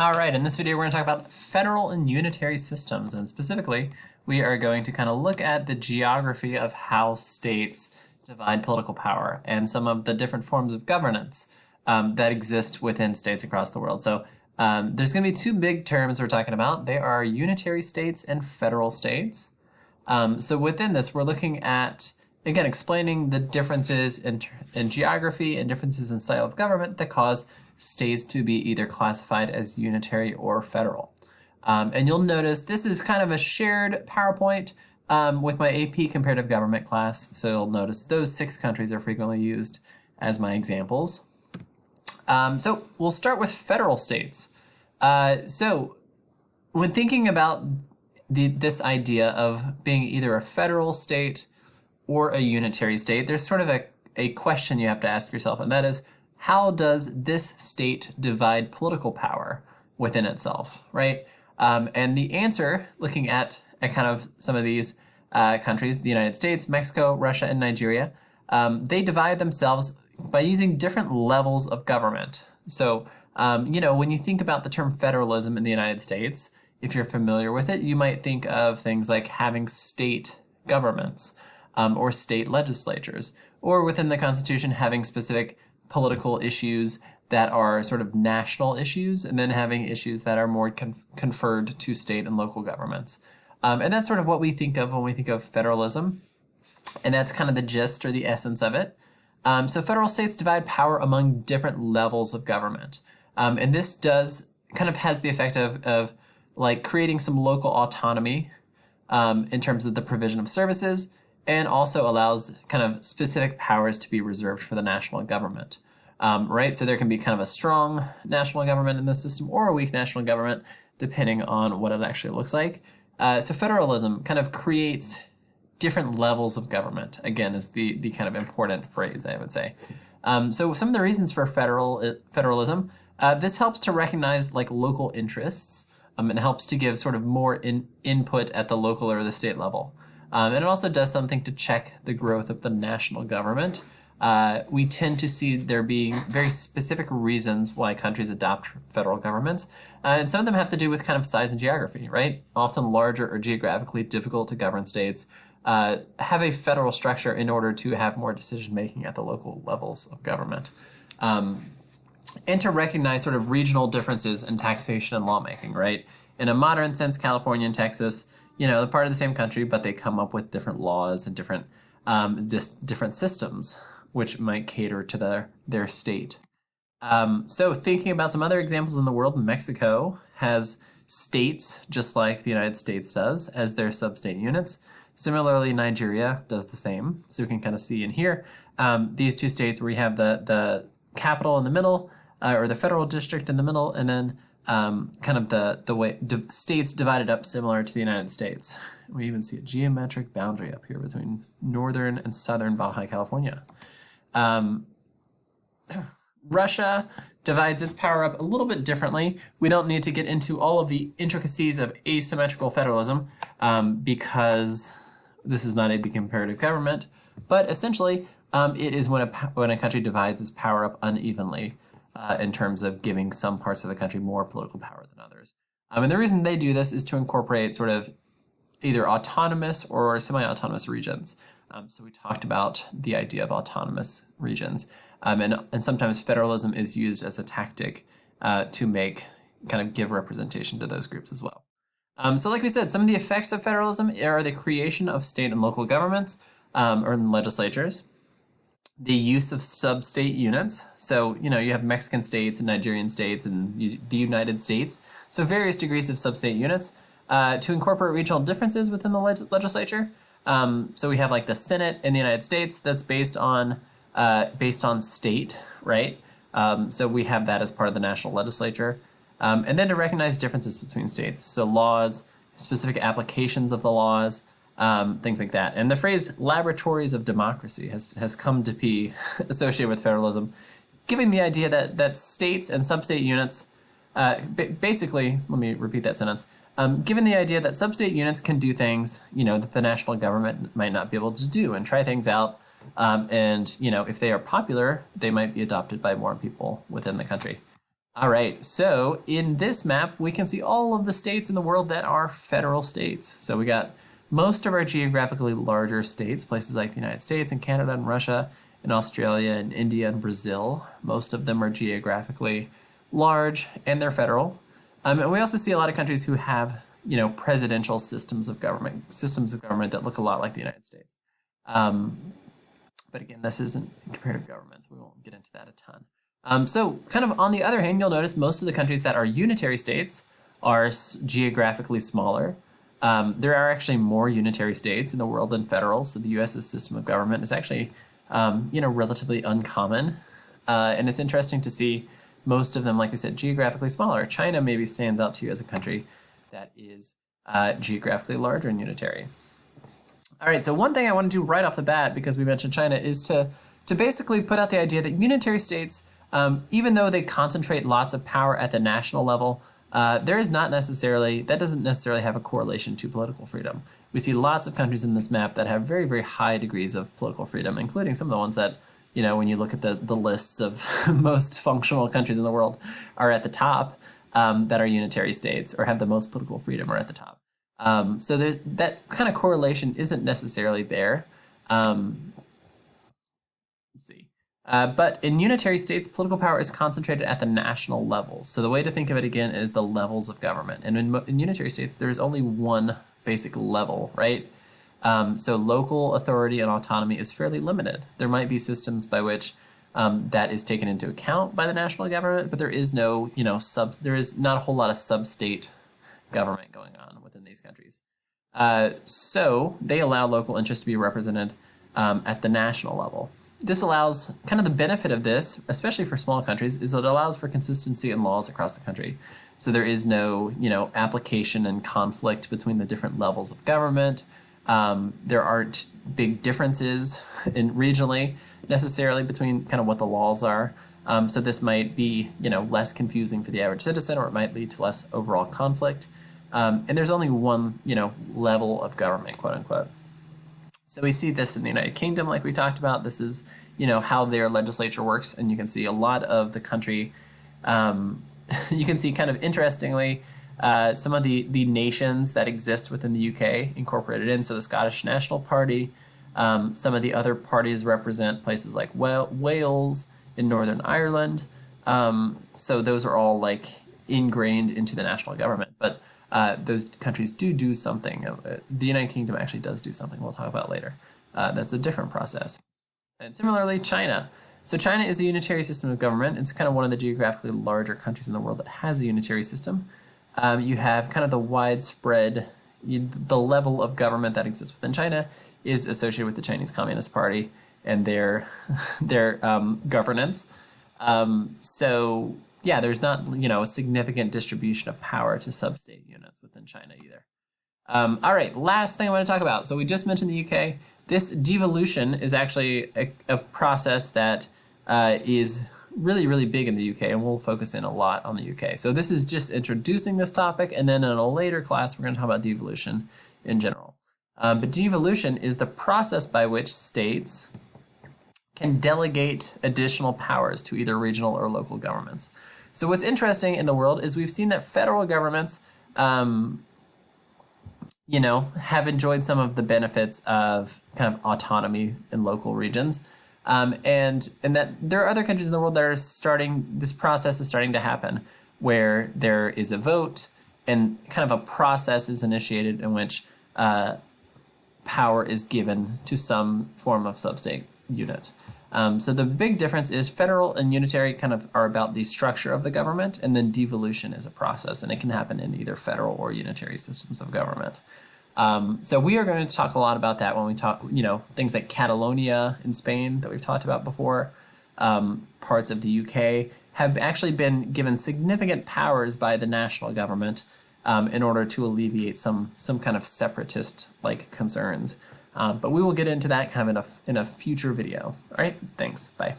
All right, in this video we're going to talk about federal and unitary systems, and specifically we are going to kind of look at the geography of how states divide political power and some of the different forms of governance that exist within states across the world. So there's going to be two big terms we're talking about. They are unitary states and federal states. So within this, we're looking at, again, explaining the differences in geography and differences in style of government that cause states to be either classified as unitary or federal. And you'll notice this is kind of a shared PowerPoint with my AP comparative government class. So you'll notice those 6 countries are frequently used as my examples. So we'll start with federal states. So when thinking about this idea of being either a federal state or a unitary state, there's sort of a question you have to ask yourself, and that is, how does this state divide political power within itself, right? And the answer, looking at kind of some of these countries, the United States, Mexico, Russia, and Nigeria, they divide themselves by using different levels of government. So, when you think about the term federalism in the United States, if you're familiar with it, you might think of things like having state governments or state legislatures, or within the Constitution having specific political issues that are sort of national issues, and then having issues that are more conferred to state and local governments. And that's sort of what we think of when we think of federalism, and that's kind of the gist or the essence of it. So federal states divide power among different levels of government. And this does kind of has the effect of like creating some local autonomy in terms of the provision of services, and also allows kind of specific powers to be reserved for the national government, right? So there can be kind of a strong national government in the system or a weak national government, depending on what it actually looks like. So federalism kind of creates different levels of government, again, is the kind of important phrase, I would say. So some of the reasons for federalism, this helps to recognize like local interests, and helps to give sort of more input at the local or the state level. And it also does something to check the growth of the national government. We tend to see there being very specific reasons why countries adopt federal governments. And some of them have to do with kind of size and geography, right? Often larger or geographically difficult to govern states have a federal structure in order to have more decision-making at the local levels of government. And to recognize sort of regional differences in taxation and lawmaking, right? In a modern sense, California and Texas, they're part of the same country, but they come up with different laws and different systems, which might cater to their state. So thinking about some other examples in the world, Mexico has states, just like the United States does, as their sub-state units. Similarly, Nigeria does the same. So we can kind of see in here, these two states where we have the capital in the middle, or the federal district in the middle, and then kind of the way states divided up similar to the United States. We even see a geometric boundary up here between northern and southern Baja California. Russia divides its power up a little bit differently. We don't need to get into all of the intricacies of asymmetrical federalism because this is not a comparative government, but essentially it is when a country divides its power up unevenly. In terms of giving some parts of the country more political power than others. And the reason they do this is to incorporate sort of either autonomous or semi-autonomous regions. So we talked about the idea of autonomous regions. And sometimes federalism is used as a tactic to kind of give representation to those groups as well. So like we said, some of the effects of federalism are the creation of state and local governments or legislatures, the use of sub-state units. So, you have Mexican states and Nigerian states and the United States. So various degrees of sub-state units to incorporate regional differences within the legislature. So we have like the Senate in the United States that's based on state, right? So we have that as part of the national legislature. And then to recognize differences between states. So laws, specific applications of the laws, things like that. And the phrase laboratories of democracy has come to be associated with federalism, giving the idea that states and sub-state units, basically, let me repeat that sentence, given the idea that sub-state units can do things, that the national government might not be able to do and try things out. And, if they are popular, they might be adopted by more people within the country. All right, so in this map, we can see all of the states in the world that are federal states. So we got most of our geographically larger states, places like the United States and Canada and Russia and Australia and India and Brazil. Most of them are geographically large and they're federal. And we also see a lot of countries who have, presidential systems of government that look a lot like the United States. But again, this isn't comparative government, so we won't get into that a ton. So kind of on the other hand, you'll notice most of the countries that are unitary states are geographically smaller. There are actually more unitary states in the world than federal, so the US's system of government is actually, relatively uncommon. And it's interesting to see most of them, like we said, geographically smaller. China maybe stands out to you as a country that is geographically larger and unitary. All right, so one thing I want to do right off the bat, because we mentioned China, is to basically put out the idea that unitary states, even though they concentrate lots of power at the national level, that doesn't necessarily have a correlation to political freedom. We see lots of countries in this map that have very, very high degrees of political freedom, including some of the ones that, when you look at the lists of most functional countries in the world are at the top, that are unitary states or have the most political freedom are at the top. So that kind of correlation isn't necessarily there. Let's see. But in unitary states, political power is concentrated at the national level. So the way to think of it again is the levels of government. And in unitary states, there's only one basic level, right? So local authority and autonomy is fairly limited. There might be systems by which that is taken into account by the national government, but there is no, there is not a whole lot of sub-state government going on within these countries. So they allow local interests to be represented at the national level. This allows, kind of the benefit of this, especially for small countries, is that it allows for consistency in laws across the country. So there is no, application and conflict between the different levels of government. There aren't big differences regionally necessarily between kind of what the laws are. So this might be, less confusing for the average citizen, or it might lead to less overall conflict. And there's only one, level of government, quote unquote. So we see this in the United Kingdom, like we talked about. This is, how their legislature works, and you can see a lot of the country. You can see kind of interestingly some of the nations that exist within the UK incorporated in. So the Scottish National Party, some of the other parties represent places like Wales in Northern Ireland. So those are all like ingrained into the national government. But those countries do something. The United Kingdom actually does do something we'll talk about later. That's a different process. And similarly, China. So China is a unitary system of government. It's kind of one of the geographically larger countries in the world that has a unitary system. You have kind of the widespread, the level of government that exists within China is associated with the Chinese Communist Party and their governance. So yeah, there's not, a significant distribution of power to sub-state units within China either. All right, last thing I want to talk about. So we just mentioned the UK. This devolution is actually a process that is really, really big in the UK, and we'll focus in a lot on the UK. So this is just introducing this topic, and then in a later class, we're going to talk about devolution in general. But devolution is the process by which states can delegate additional powers to either regional or local governments. So what's interesting in the world is we've seen that federal governments, have enjoyed some of the benefits of kind of autonomy in local regions. And that there are other countries in the world that are this process is starting to happen, where there is a vote and kind of a process is initiated in which power is given to some form of sub-state unit. So the big difference is federal and unitary kind of are about the structure of the government, and then devolution is a process, and it can happen in either federal or unitary systems of government. So we are going to talk a lot about that when we talk, things like Catalonia in Spain that we've talked about before. Parts of the UK have actually been given significant powers by the national government in order to alleviate some kind of separatist-like concerns. But we will get into that kind of in a future video. All right, thanks, bye.